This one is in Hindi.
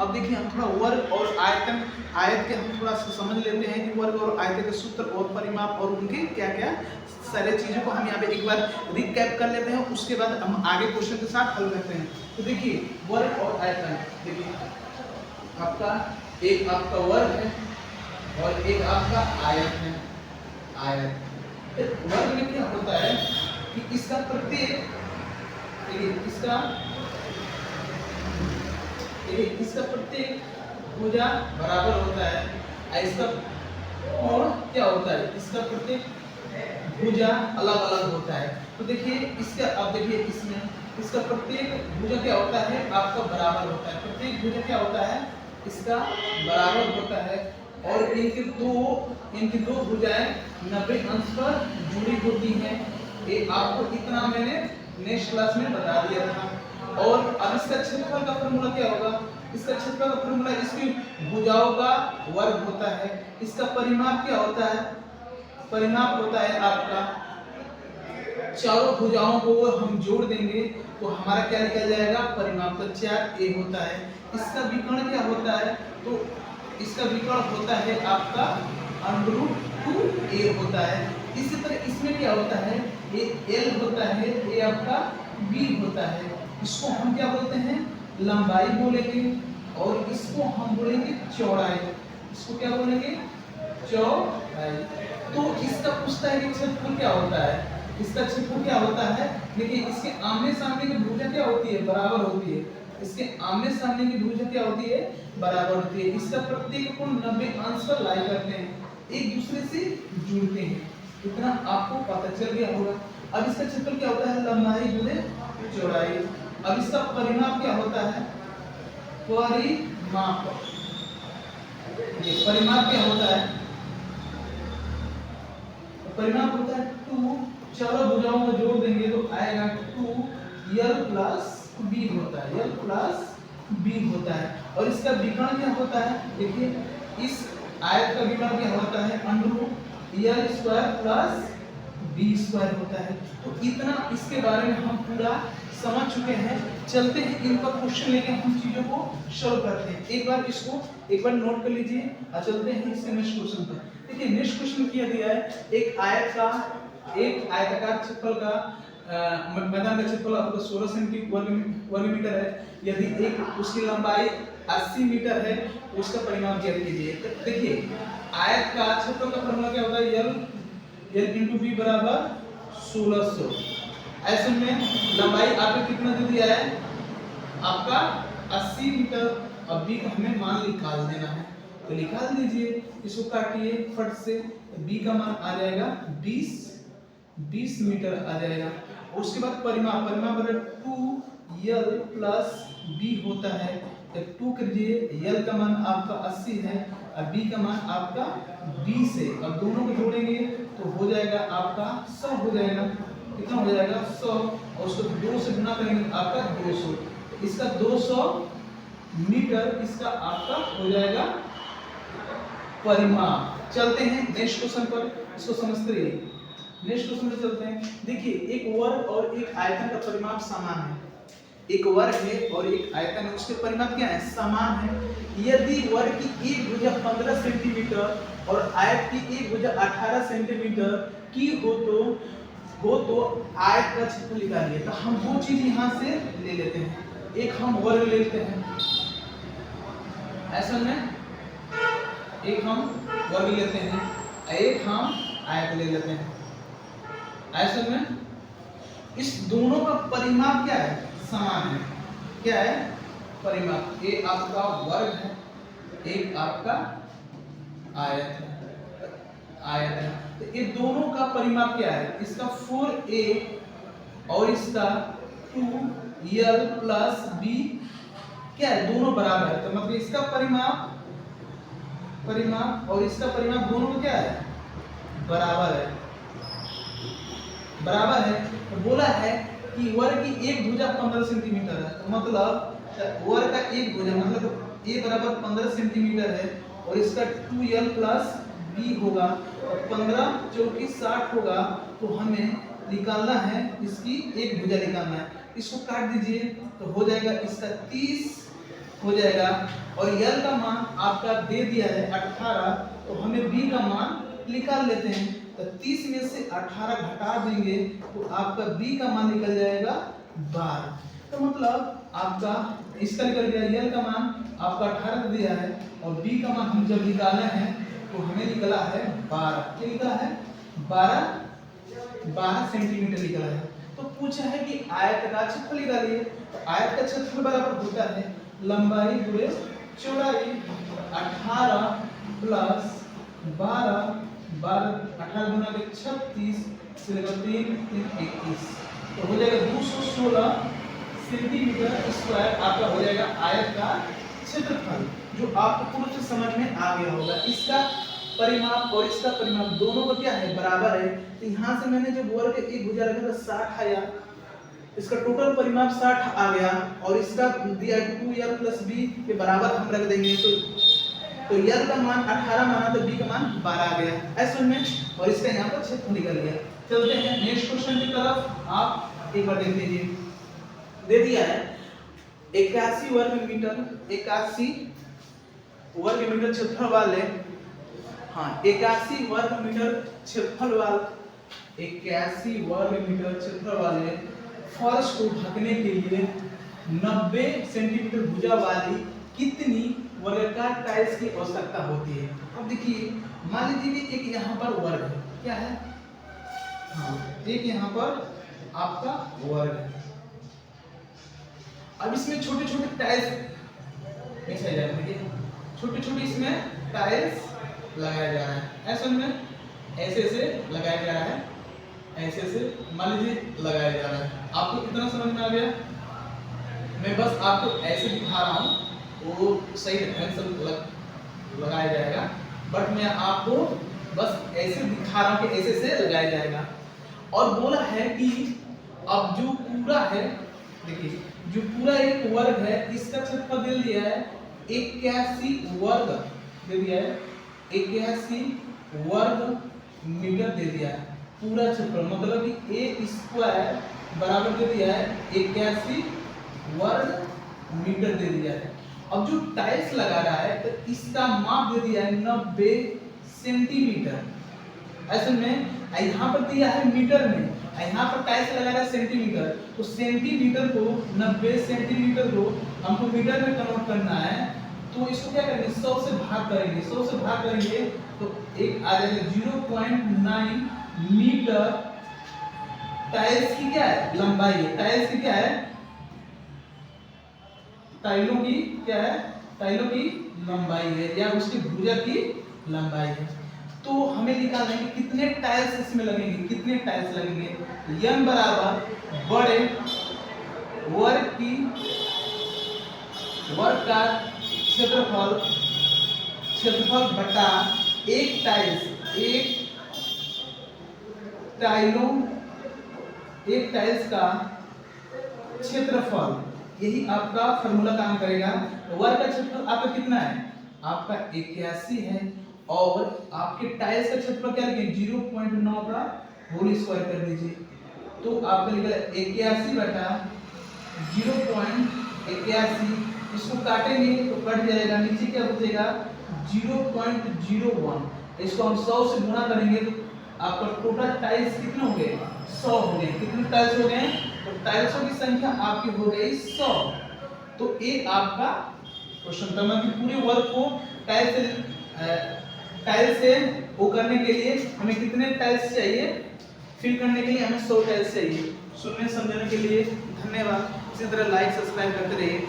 अब देखिए हम थोड़ा वर्ग और आयत के हम थोड़ा सा समझ लेते हैं कि वर्ग और आयत के सूत्र और परिमाप और उनके क्या क्या सारे चीजों को हम यहाँ पे एक बार रिकैप कर लेते हैं, उसके बाद हम आगे क्वेश्चन के साथ हल करते हैं। तो देखिए वर्ग और आयतन, देखिए आपका वर्ग है और एक आपका आयत है। आयत वर्ग में क्या होता है कि इसका प्रत्येक इसका प्रत्येक भुजा बराबर होता है। इसका कोण क्या होता है, इसका प्रत्येक भुजा अलग अलग होता है। तो देखिए इसका, अब देखिए इसमें इसका प्रत्येक भुजा क्या होता है आपका बराबर होता है। प्रत्येक भुजा क्या होता है इसका बराबर होता है और इनकी दो भुजाएं 90 अंश पर जुड़ी होती हैं। ये आपको इतना मैंने नेक्स्ट क्लास में बता दिया था। और अब इसका क्षेत्रफल का फॉर्मूला क्या होगा, इसका क्षेत्रफल का फॉर्मूला इसकी भुजाओं का वर्ग होता है। इसका परिमाप क्या होता है, परिमाप होता है आपका चारों भुजाओं को हम जोड़ देंगे तो हमारा क्या निकल जाएगा परिमाप, तो 4a होता है। इसका विकर्ण क्या होता है, तो इसका विकर्ण होता है आपका √2a होता है। इसी तरह इसमें क्या होता है, ये l होता है, ये आपका b होता है। इसको हम क्या बोलते हैं लंबाई बोलेंगे और इसको हम बोलेंगे चौड़ाई। इसको क्या बोलेंगे चौड़ाई। तो इसका पूछता है कि क्षेत्रफल क्या होता है, इसका क्षेत्रफल क्या होता है। देखिए इसके आमने सामने की भुजा क्या होती है बराबर होती है। इसके आमने सामने की भुजा क्या होती है बराबर होती है। इसका प्रत्येक कोण 90 अंश पर लाई करते हैं, एक दूसरे से जुड़ते हैं। इतना आपको पता चल गया होगा। अब इसका क्षेत्रफल क्या होता है लंबाई गुणे चौड़ाई। अब इसका परिमाप क्या होता है, परिमाप, ये परिमाप क्या होता है, परिमाप होता है 2, चारों भुजाओं को जोड़ देंगे तो आएगा 2l प्लस b होता है, l प्लस b होता है। और इसका विकर्ण क्या होता है, देखिए इस आयत का विकर्ण क्या होता है √l² प्लस b² होता है। तो इतना इसके बारे में हम पूरा समझ चुके हैं। चलते हैं इन पर क्वेश्चन लेके हम चीजों को सॉल्व करते हैं। एक बार इसको एक बार नोट कर लीजिए और चलते हैं इसके नेक्स्ट क्वेश्चन पर। देखिए नेक्स्ट क्वेश्चन किया दिया है एक आयताकार क्षेत्रफल का मैदान का क्षेत्रफल आपका 16 वर्ग मीटर है। यदि एक उसकी लंबाई 80 मीटर है तो उसका परिमाप ज्ञात कीजिए। देखिए आयत का क्षेत्रफल का फॉर्मूला क्या होता है l × b बराबर 1600। ऐसे में लंबाई आपको कितना दे दिया है आपका 80 मीटर। अब b का हमें मान निकाल देना है तो निकाल दीजिए, इसको काटिए फट से। b का मान आ जाएगा 20 मीटर आ जाएगा। उसके बाद परिमाप बराबर 2l प्लस b होता है। तो 2 कीजिए, l का मान आपका 80 है और b का मान आपका 20 है। अब दोनों को जोड़ेंगे तो हो जाएगा आपका 100 हो जाएगा। कितना हो जाएगा 100 और उसको 2 से गुना करेंगे आपका 200। इसका 200 मीटर इसका आपका हो जाएगा परिमाप। चलते हैं नेक्स्ट क्वेश्चन पर, इसको समझते रहिए। नेक्स्ट क्वेश्चन पे चलते हैं। देखिए एक वर्ग और एक आयतन का परिमाप समान है। एक वर्ग है और एक आयतन है, उसके परिमाप क्या है समान है। यदि वर्ग की एक भुजा 15 सेंटीमीटर और आयत की एक भुजा 18 सेंटीमीटर की हो तो आयत का क्षेत्रफल निकालिए। तो हम दो चीज यहाँ से ले लेते हैं, एक हम वर्ग ले लेते हैं ऐसा में, एक हम वर्ग लेते हैं, एक हम आयत ले लेते हैं ऐसे में। इस दोनों का परिमाप क्या है समान है। क्या है परिमाप, ये आपका वर्ग है एक आपका आयत है। तो ये दोनों का परिमाप क्या है, इसका 4a और इसका 2l प्लस b क्या है दोनों बराबर है। तो मतलब इसका परिमाप और इसका परिमाप दोनों का क्या है बराबर है। तो बोला है कि वर्ग की एक भुजा 15 सेंटीमीटर है। तो मतलब वर्ग का एक भुजा मतलब a बराबर 15 सेंटीमीटर है और इसका 2l प्लस b होगा और 15 चौकी 60 होगा। तो हमें निकालना है इसकी एक भुजा निकालना है। इसको काट दीजिए तो हो जाएगा इसका 30 हो जाएगा। और यल का मान आपका दे दिया है 18, तो हमें बी का मान निकाल लेते हैं। तो 30 में से 18 घटा देंगे तो आपका बी का मान निकल जाएगा 12। तो मतलब आपका इसका निकल गया, यल का मान आपका 18 दिया है और बी का मान हम जब निकाले हैं तो हमें निकला है 12। क्या निकला है? 12 सेंटीमीटर निकला है। तो पूछा है कि आयत का क्षेत्रफल निकालिए। तो आयत का क्षेत्रफल बराबर होता है लंबाई गुणे चौड़ाई। 18 प्लस 12, 18 गुना 36 से 3 21, तो हो जाएगा 216 सेंटीमीटर स्क्वायर आपका हो जाएगा आयत का क्षेत्रफल, जो आपको पूर्ण से समझ में आ गया होगा। इसका परिमाप और इसका परिमाप दोनों का क्या है? बराबर है। तो यहाँ से मैंने जब वर्ग एक भुजा रखा था 60 आया, इसका टोटल परिमाप 60 आ गया और इसका दिया 2l प्लस b के बराबर हम रख देंगे। तो l का मान 18 माना तो b का मान 12 आ गया ऐसे में, और इसका यहाँ पर क्षेत्रफल निकल गया। चलते हैं नेक्स्ट क्वेश्चन की तरफ। आप एक बार देख लीजिए, दे दिया है 81 वर्ग मीटर, 81 वर्ग मीटर क्षेत्रफल वाले, हाँ 81 वर्ग मीटर क्षेत्रफल वाले, 81 वर्ग मीटर क्षेत्रफल वाले फर्श को ढकने के लिए 90 सेंटीमीटर भुजा वाली कितनी वर्गाकार टाइल्स की आवश्यकता होती है? अब देखिए, मान लीजिए एक यहाँ पर वर्ग है, क्या है? हाँ, एक यहाँ पर आपका वर्ग है। अब इसमें छोटे छोटे टाइल्स बिछाए जा रहे हैं, छोटे छोटे इसमें टाइल्स लगाया जा रहा है। ऐसे में ऐसे लगाया जा रहा है, ऐसे मान लीजिए लगाया जा रहा है। आपको कितना समझ में आ गया? मैं बस आपको ऐसे दिखा रहा हूँ, वो सही ढंग से लगाया जाएगा, बट मैं आपको बस ऐसे दिखा रहा हूँ कि ऐसे से लगाया जाएगा। और बोला है कि अब जो पूरा है, देखिए जो पूरा एक वर्ग है इसका क्षेत्रफल दे दिया है 81 वर्ग दे दिया है, 81 वर्ग मीटर दे दिया है पूरा क्षेत्रफल, मतलब कि एक स्क्वायर बराबर दे दिया है 81 वर्ग मीटर दे दिया है। अब जो टाइल्स लगा रहा है तो इसका माप दे दिया है 90 सेंटीमीटर। ऐसे में यहाँ पर दिया है मीटर में, यहाँ पर टाइल्स लगा रहा है सेंटीमीटर, तो सेंटीमीटर को 90 सेंटीमीटर को हमको मीटर में कन्वर्ट करना है। तो इसको क्या करेंगे? 100 से भाग करेंगे, 100 से भाग करेंगे तो एक आ जाएगा 0.9 मीटर। टाइल्स की क्या है? लंबाई है। टाइल्स की क्या है? टाइलों की क्या है? टाइलों की लंबाई है, या उसकी भुजा की लंबाई है। तो हमें निकालना है कि कितने टाइल्स इसमें लगेंगे, कितने टाइल्स लगेंगे। n बराबर बड़े वर्ग का क्षेत्रफल बटा एक टाइल्स का क्षेत्रफल, यही आपका फॉर्मूला काम करेगा। वर्ग का क्षेत्रफल आपका कितना है? आपका 81 है, और आपके टाइल्स का क्षेत्रफल क्या लिखेंगे? 0.9 का होल स्क्वायर कर दीजिए, तो आपका निकला 81 बटा 0.81। इसको काटेंगे तो कट जाएगा, नीचे क्या बचेगा? 0.01। इसको हम 100 से गुणा करेंगे तो आपका टोटल टाइल्स कितने हो गए? 100 हो गए। कितने टाइल्स हो गए? तो टाइल्सों की संख्या आपकी हो गई 100। तो एक आपका क्वेश्चन था कि पूरे वर्ग को टाइल्स से वो करने के लिए हमें कितने टाइल्स चाहिए? फिल करने के लिए हमें 100 टाइल्स चाहिए। सुनने समझने के लिए धन्यवाद। इसी तरह लाइक सब्सक्राइब करते रहिए।